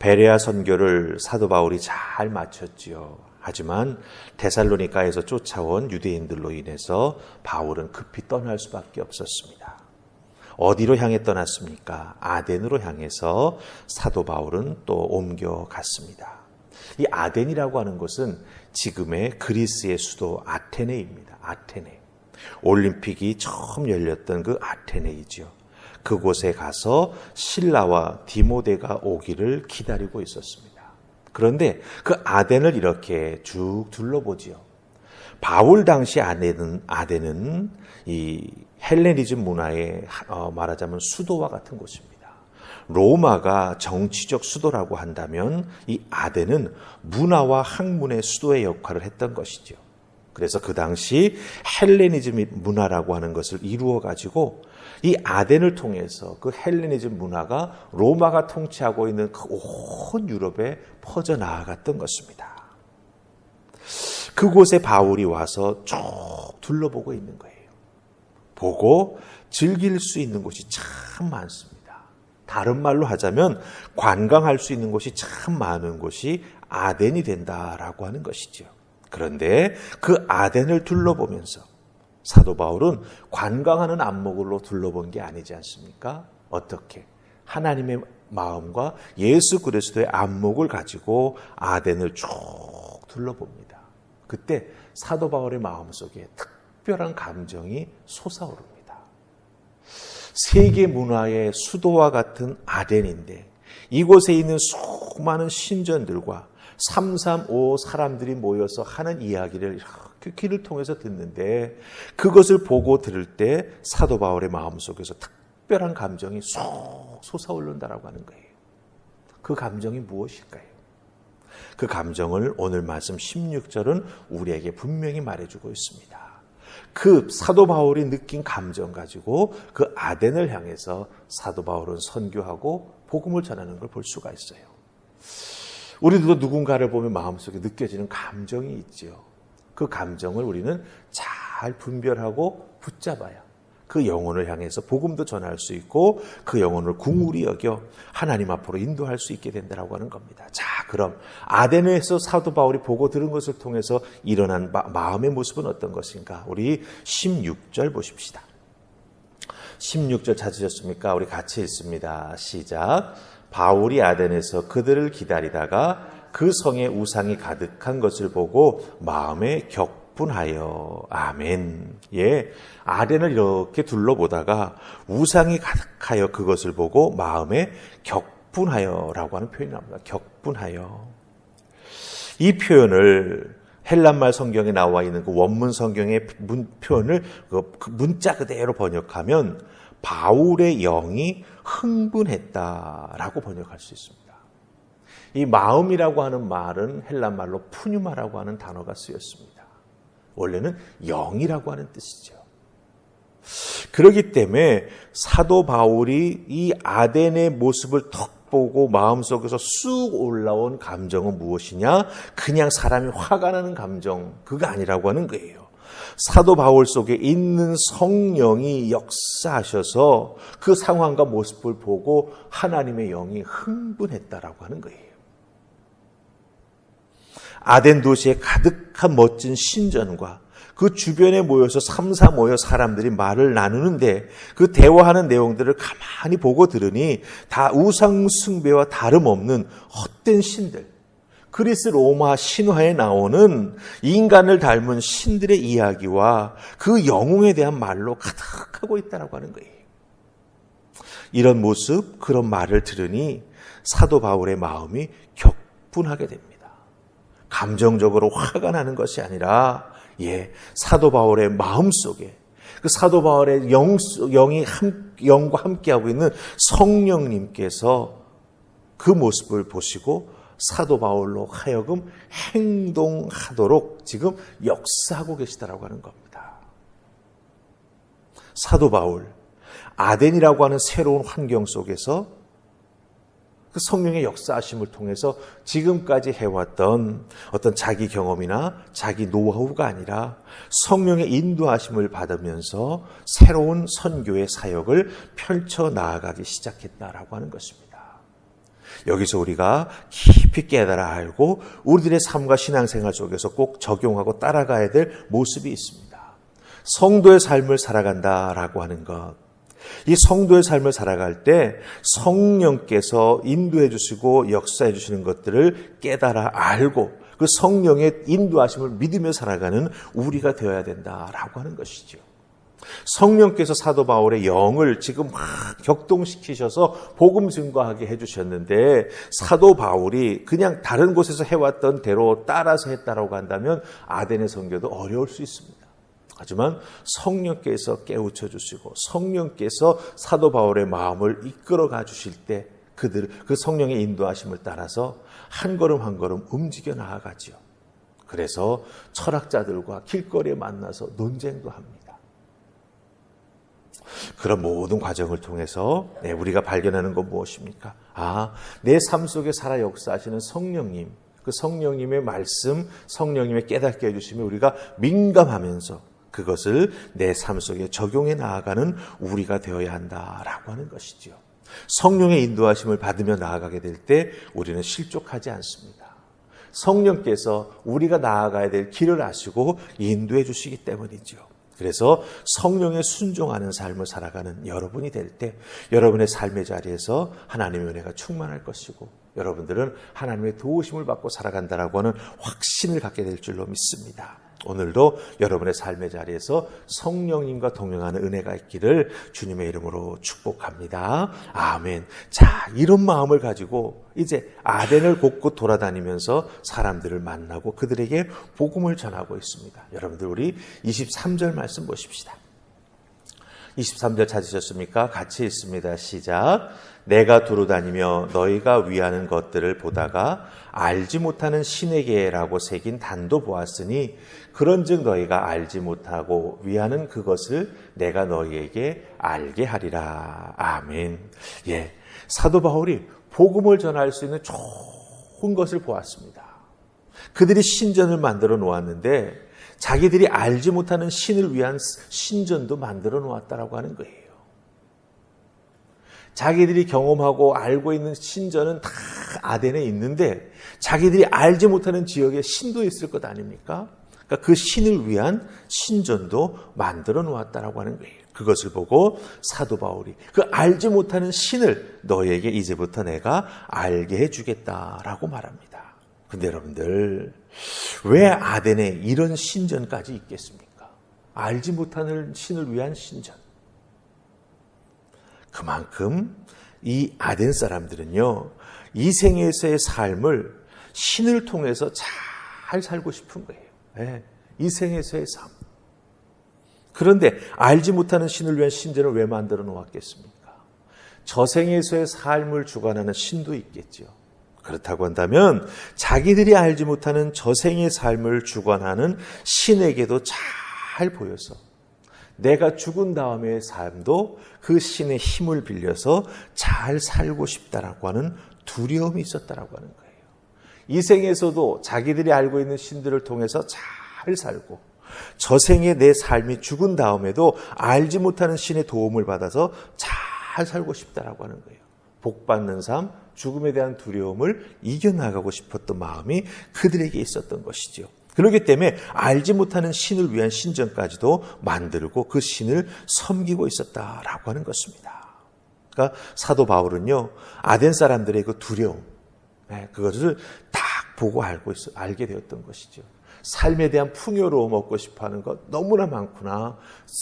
베레아 선교를 사도 바울이 잘 마쳤지요. 하지만 데살로니가에서 쫓아온 유대인들로 인해서 바울은 급히 떠날 수밖에 없었습니다. 어디로 향해 떠났습니까? 아덴으로 향해서 사도 바울은 또 옮겨갔습니다. 이 아덴이라고 하는 곳은 지금의 그리스의 수도 아테네입니다. 아테네. 올림픽이 처음 열렸던 그 아테네이죠. 그곳에 가서 실라와 디모데가 오기를 기다리고 있었습니다. 그런데 그 아덴을 이렇게 쭉 둘러보지요. 바울 당시 아덴은 이 헬레니즘 문화의 말하자면 수도와 같은 곳입니다. 로마가 정치적 수도라고 한다면 이 아덴은 문화와 학문의 수도의 역할을 했던 것이죠. 그래서 그 당시 헬레니즘 문화라고 하는 것을 이루어 가지고 이 아덴을 통해서 그 헬레니즘 문화가 로마가 통치하고 있는 그 온 유럽에 퍼져나갔던 것입니다. 그곳에 바울이 와서 쭉 둘러보고 있는 거예요. 보고 즐길 수 있는 곳이 참 많습니다. 다른 말로 하자면 관광할 수 있는 곳이 참 많은 곳이 아덴이 된다라고 하는 것이죠. 그런데 그 아덴을 둘러보면서 사도 바울은 관광하는 안목으로 둘러본 게 아니지 않습니까? 어떻게? 하나님의 마음과 예수 그리스도의 안목을 가지고 아덴을 쭉 둘러봅니다. 그때 사도 바울의 마음속에 특별한 감정이 솟아오릅니다. 세계 문화의 수도와 같은 아덴인데 이곳에 있는 수많은 신전들과 335 사람들이 모여서 하는 이야기를 이렇게 귀를 통해서 듣는데 그것을 보고 들을 때 사도 바울의 마음속에서 특별한 감정이 쏙 솟아오른다라고 하는 거예요. 그 감정이 무엇일까요? 그 감정을 오늘 말씀 16절은 우리에게 분명히 말해주고 있습니다. 그 사도 바울이 느낀 감정 가지고 그 아덴을 향해서 사도 바울은 선교하고 복음을 전하는 걸 볼 수가 있어요. 우리도 누군가를 보면 마음속에 느껴지는 감정이 있죠. 그 감정을 우리는 잘 분별하고 붙잡아야 그 영혼을 향해서 복음도 전할 수 있고 그 영혼을 궁울이 여겨 하나님 앞으로 인도할 수 있게 된다고 하는 겁니다. 자, 그럼 아덴에서 사도 바울이 보고 들은 것을 통해서 일어난 마음의 모습은 어떤 것인가? 우리 16절 보십시다. 16절 찾으셨습니까? 우리 같이 읽습니다. 시작. 바울이 아덴에서 그들을 기다리다가 그 성에 우상이 가득한 것을 보고 마음에 격분하여. 아멘. 예, 아덴을 이렇게 둘러보다가 우상이 가득하여 그것을 보고 마음에 격분하여라고 하는 표현이 나옵니다. 격분하여. 이 표현을 헬란말 성경에 나와 있는 그 원문 성경의 표현을 그 문자 그대로 번역하면 바울의 영이 흥분했다라고 번역할 수 있습니다. 이 마음이라고 하는 말은 헬란말로 푸뉴마라고 하는 단어가 쓰였습니다. 원래는 영이라고 하는 뜻이죠. 그렇기 때문에 사도 바울이 이 아덴의 모습을 턱 보고 마음속에서 쑥 올라온 감정은 무엇이냐? 그냥 사람이 화가 나는 감정, 그거 아니라고 하는 거예요. 사도 바울 속에 있는 성령이 역사하셔서 그 상황과 모습을 보고 하나님의 영이 흥분했다라고 하는 거예요. 아덴 도시에 가득한 멋진 신전과 그 주변에 모여서 3사 모여 사람들이 말을 나누는데 그 대화하는 내용들을 가만히 보고 들으니 다 우상 숭배와 다름없는 헛된 신들, 그리스 로마 신화에 나오는 인간을 닮은 신들의 이야기와 그 영웅에 대한 말로 가득하고 있다고 하는 거예요. 이런 모습, 그런 말을 들으니 사도 바울의 마음이 격분하게 됩니다. 감정적으로 화가 나는 것이 아니라 사도 바울의 마음속에 그 사도 바울의 영과 함께하고 있는 성령님께서 그 모습을 보시고 사도 바울로 하여금 행동하도록 지금 역사하고 계시다라고 하는 겁니다. 사도 바울, 아덴이라고 하는 새로운 환경 속에서 그 성령의 역사하심을 통해서 지금까지 해왔던 어떤 자기 경험이나 자기 노하우가 아니라 성령의 인도하심을 받으면서 새로운 선교의 사역을 펼쳐 나아가기 시작했다라고 하는 것입니다. 여기서 우리가 깊이 깨달아 알고 우리들의 삶과 신앙생활 속에서 꼭 적용하고 따라가야 될 모습이 있습니다. 성도의 삶을 살아간다라고 하는 것. 이 성도의 삶을 살아갈 때 성령께서 인도해 주시고 역사해 주시는 것들을 깨달아 알고 그 성령의 인도하심을 믿으며 살아가는 우리가 되어야 된다라고 하는 것이죠. 성령께서 사도 바울의 영을 지금 막 격동시키셔서 복음 증거하게 해주셨는데 사도 바울이 그냥 다른 곳에서 해왔던 대로 따라서 했다라고 한다면 아덴의 선교도 어려울 수 있습니다. 하지만 성령께서 깨우쳐 주시고 성령께서 사도 바울의 마음을 이끌어가 주실 때 그 성령의 인도하심을 따라서 한 걸음 한 걸음 움직여 나아가지요. 그래서 철학자들과 길거리에 만나서 논쟁도 합니다. 그런 모든 과정을 통해서 우리가 발견하는 건 무엇입니까? 내 삶 속에 살아 역사하시는 성령님, 그 성령님의 말씀, 성령님의 깨닫게 해주시면 우리가 민감하면서 그것을 내 삶 속에 적용해 나아가는 우리가 되어야 한다라고 하는 것이지요. 성령의 인도하심을 받으며 나아가게 될 때 우리는 실족하지 않습니다. 성령께서 우리가 나아가야 될 길을 아시고 인도해 주시기 때문이죠. 그래서 성령에 순종하는 삶을 살아가는 여러분이 될 때 여러분의 삶의 자리에서 하나님의 은혜가 충만할 것이고 여러분들은 하나님의 도우심을 받고 살아간다라고 하는 확신을 갖게 될 줄로 믿습니다. 오늘도 여러분의 삶의 자리에서 성령님과 동행하는 은혜가 있기를 주님의 이름으로 축복합니다. 아멘. 자, 이런 마음을 가지고 이제 아덴을 곳곳 돌아다니면서 사람들을 만나고 그들에게 복음을 전하고 있습니다. 여러분들 우리 23절 말씀 보십시다. 23절 찾으셨습니까? 같이 읽습니다. 시작. 내가 두루다니며 너희가 위하는 것들을 보다가 알지 못하는 신에게라고 새긴 단도 보았으니 그런즉 너희가 알지 못하고 위하는 그것을 내가 너희에게 알게 하리라. 아멘. 사도 바울이 복음을 전할 수 있는 좋은 것을 보았습니다. 그들이 신전을 만들어 놓았는데 자기들이 알지 못하는 신을 위한 신전도 만들어 놓았다라고 하는 거예요. 자기들이 경험하고 알고 있는 신전은 다 아덴에 있는데 자기들이 알지 못하는 지역에 신도 있을 것 아닙니까? 그러니까 그 신을 위한 신전도 만들어 놓았다라고 하는 거예요. 그것을 보고 사도 바울이 그 알지 못하는 신을 너희에게 이제부터 내가 알게 해주겠다라고 말합니다. 근데 여러분들 왜 아덴에 이런 신전까지 있겠습니까? 알지 못하는 신을 위한 신전. 그만큼 이 아덴 사람들은요, 이 생에서의 삶을 신을 통해서 잘 살고 싶은 거예요. 이 생에서의 삶. 그런데 알지 못하는 신을 위한 신전을 왜 만들어 놓았겠습니까? 저생에서의 삶을 주관하는 신도 있겠죠. 그렇다고 한다면 자기들이 알지 못하는 저생의 삶을 주관하는 신에게도 잘 보여서 내가 죽은 다음의 삶도 그 신의 힘을 빌려서 잘 살고 싶다라고 하는 두려움이 있었다라고 하는 거예요. 이 생에서도 자기들이 알고 있는 신들을 통해서 잘 살고 저생의 내 삶이 죽은 다음에도 알지 못하는 신의 도움을 받아서 잘 살고 싶다라고 하는 거예요. 복받는 삶, 죽음에 대한 두려움을 이겨나가고 싶었던 마음이 그들에게 있었던 것이죠. 그렇기 때문에 알지 못하는 신을 위한 신전까지도 만들고 그 신을 섬기고 있었다라고 하는 것입니다. 그러니까 사도 바울은요, 아덴 사람들의 그 두려움, 그것을 딱 보고 알게 되었던 것이죠. 삶에 대한 풍요로움 얻고 싶어하는 것 너무나 많구나.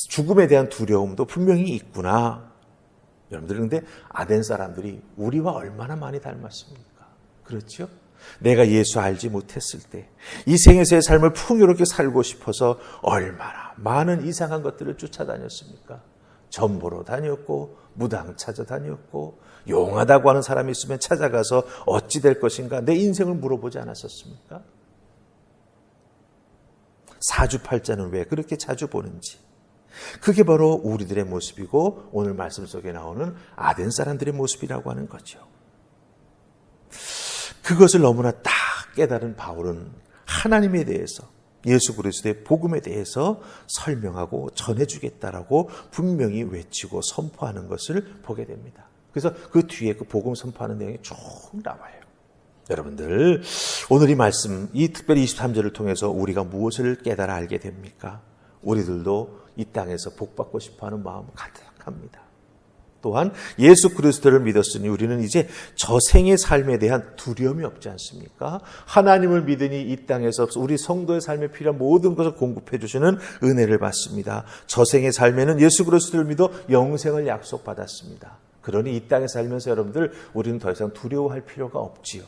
죽음에 대한 두려움도 분명히 있구나. 여러분들 근데 아덴 사람들이 우리와 얼마나 많이 닮았습니까? 그렇죠? 내가 예수 알지 못했을 때 이 생에서의 삶을 풍요롭게 살고 싶어서 얼마나 많은 이상한 것들을 쫓아다녔습니까? 점 보러 다녔고 무당 찾아다녔고 용하다고 하는 사람이 있으면 찾아가서 어찌 될 것인가 내 인생을 물어보지 않았었습니까? 사주팔자는 왜 그렇게 자주 보는지 그게 바로 우리들의 모습이고 오늘 말씀 속에 나오는 아덴 사람들의 모습이라고 하는 거죠. 그것을 너무나 딱 깨달은 바울은 하나님에 대해서 예수 그리스도의 복음에 대해서 설명하고 전해주겠다라고 분명히 외치고 선포하는 것을 보게 됩니다. 그래서 그 뒤에 그 복음 선포하는 내용이 쭉 나와요. 여러분들, 오늘 이 말씀, 이 특별히 23절을 통해서 우리가 무엇을 깨달아 알게 됩니까? 우리들도 이 땅에서 복받고 싶어하는 마음 가득합니다. 또한 예수 그리스도를 믿었으니 우리는 이제 저생의 삶에 대한 두려움이 없지 않습니까? 하나님을 믿으니 이 땅에서 우리 성도의 삶에 필요한 모든 것을 공급해 주시는 은혜를 받습니다. 저생의 삶에는 예수 그리스도를 믿어 영생을 약속받았습니다. 그러니 이 땅에 살면서 여러분들, 우리는 더 이상 두려워할 필요가 없지요.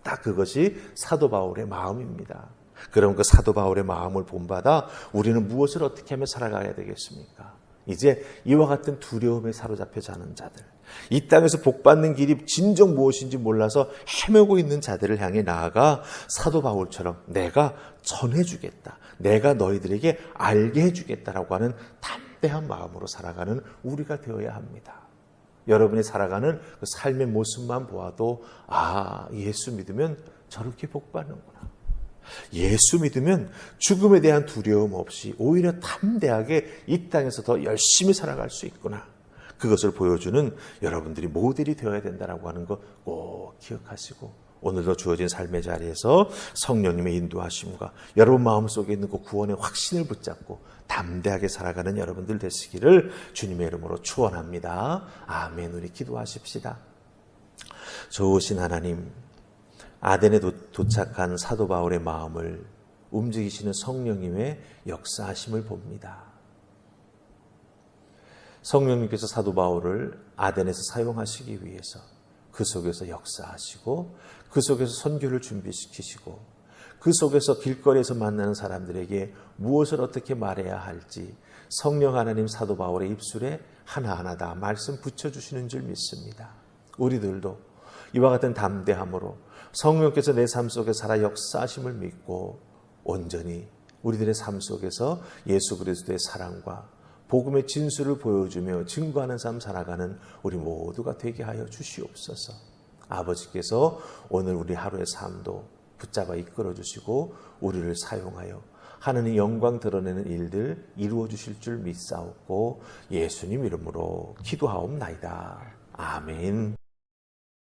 딱 그것이 사도 바울의 마음입니다. 그럼 그 사도 바울의 마음을 본받아 우리는 무엇을 어떻게 하며 살아가야 되겠습니까? 이제 이와 같은 두려움에 사로잡혀 자는 자들, 이 땅에서 복받는 길이 진정 무엇인지 몰라서 헤매고 있는 자들을 향해 나아가 사도 바울처럼 내가 전해주겠다, 내가 너희들에게 알게 해주겠다라고 하는 담대한 마음으로 살아가는 우리가 되어야 합니다. 여러분이 살아가는 그 삶의 모습만 보아도 예수 믿으면 저렇게 복받는구나. 예수 믿으면 죽음에 대한 두려움 없이 오히려 담대하게 이 땅에서 더 열심히 살아갈 수 있구나. 그것을 보여주는 여러분들이 모델이 되어야 된다라고 하는 거 꼭 기억하시고, 오늘도 주어진 삶의 자리에서 성령님의 인도하심과 여러분 마음속에 있는 그 구원의 확신을 붙잡고 담대하게 살아가는 여러분들 되시기를 주님의 이름으로 축원합니다. 아멘. 우리 기도하십시다. 좋으신 하나님, 아덴에 도착한 사도 바울의 마음을 움직이시는 성령님의 역사하심을 봅니다. 성령님께서 사도 바울을 아덴에서 사용하시기 위해서 그 속에서 역사하시고, 그 속에서 선교를 준비시키시고, 그 속에서 길거리에서 만나는 사람들에게 무엇을 어떻게 말해야 할지 성령 하나님 사도 바울의 입술에 하나하나 다 말씀 붙여주시는 줄 믿습니다. 우리들도 이와 같은 담대함으로 성령께서 내 삶 속에 살아 역사하심을 믿고 온전히 우리들의 삶 속에서 예수 그리스도의 사랑과 복음의 진수를 보여주며 증거하는 삶 살아가는 우리 모두가 되게 하여 주시옵소서. 아버지께서 오늘 우리 하루의 삶도 붙잡아 이끌어 주시고 우리를 사용하여 하느님 영광 드러내는 일들 이루어 주실 줄 믿사옵고 예수님 이름으로 기도하옵나이다. 아멘.